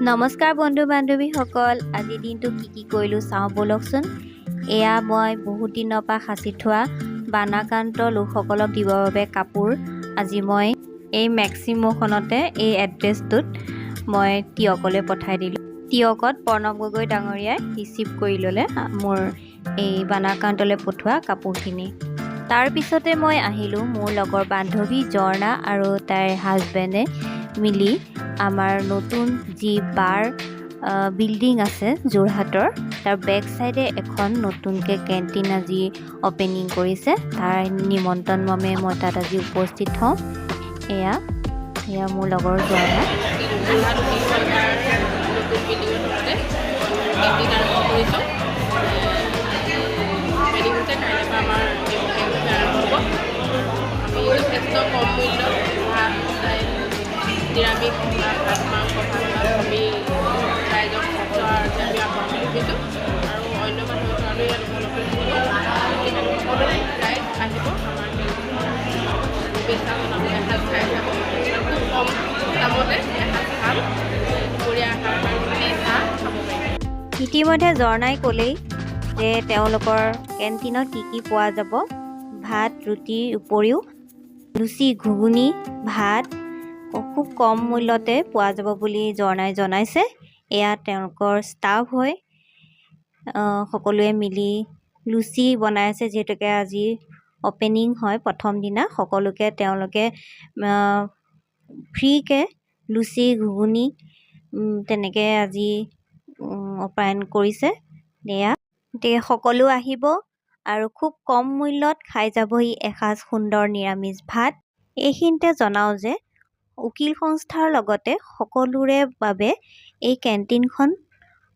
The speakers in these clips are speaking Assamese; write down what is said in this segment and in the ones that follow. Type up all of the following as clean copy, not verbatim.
নমস্কাৰ বন্ধু বান্ধৱীসকল, আজি দিনটো কি কৰিলোঁ চাওঁ ব'লকচোন। এয়া মই বহুত দিনৰ পৰা সাঁচি থোৱা বানাক্ৰান্ত লোকসকলক দিবৰ বাবে কাপোৰ আজি মই এই মেক্সিমোখনতে এই এড্ৰেছটোত মই তিয়কলৈ পঠাই দিলোঁ। তিয়কত প্ৰণৱ গগৈ ডাঙৰীয়াই ৰিচিভ কৰি ল'লে মোৰ এই বানাক্ৰান্তলৈ পঠোৱা কাপোৰখিনি। তাৰপিছতে মই আহিলোঁ মোৰ লগৰ বান্ধৱী ঝৰ্ণা আৰু তাইৰ হাজবেণ্ডে মিলি আমাৰ নতুন যি বাৰ বিল্ডিং আছে যোৰহাটৰ, তাৰ বেক চাইডে এখন নতুনকৈ কেণ্টিন আজি অ'পেনিং কৰিছে। তাৰ নিমন্ত্ৰণ মৰ্মে মই তাত আজি উপস্থিত হওঁ। এয়া মোৰ লগৰ ঝৰ্ণা। নিৰামিষ ভাত মাংস আমি ৰাইজক আমি আগবঢ়াই দিছোঁ আৰু অন্য মানুহৰ কাৰণে ইয়াত উপলব্ধ সকলো ৰাইজ আহিব আমাৰ শুভেচ্ছা জনাবলৈ এসাঁজ খাই যাব। খুব কম দামতে এসাঁজ ভাল দুপৰীয়া আহাৰ চাহ খাব পাৰিব। ইতিমধ্যে ঝৰ্ণাই ক'লেই যে তেওঁলোকৰ কেণ্টিনত কি পোৱা যাব। ভাত ৰুটিৰ উপৰিও লুচি ঘুগুনি ভাত খুব কম মূল্যতে পোৱা যাব বুলি ঝৰ্ণাই জনাইছে। এয়া তেওঁলোকৰ ষ্টাফ হয়, সকলোৱে মিলি লুচি বনাই আছে। যিহেতুকে আজি অ'পেনিং হয় প্ৰথম দিনা, সকলোকে তেওঁলোকে ফ্ৰীকৈ লুচি ঘুগুনি তেনেকৈ আজি আপ্যায়ন কৰিছে। এয়া গতিকে সকলো আহিব আৰু খুব কম মূল্যত খাই যাবহি এসাঁজ সুন্দৰ নিৰামিষ ভাত। এইখিনিতে জনাওঁ যে উকিল সংস্থাৰ লগতে সকলোৰে বাবে এই কেণ্টিনখন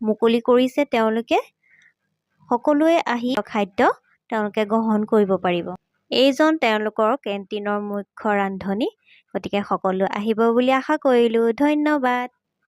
মুকলি কৰিছে। তেওঁলোকে সকলোৱে আহি খাদ্য তেওঁলোকে গ্ৰহণ কৰিব পাৰিব। এইজন তেওঁলোকৰ কেণ্টিনৰ মুখ্য ৰান্ধনি, গতিকে সকলো আহিব বুলি আশা কৰিলোঁ। ধন্যবাদ।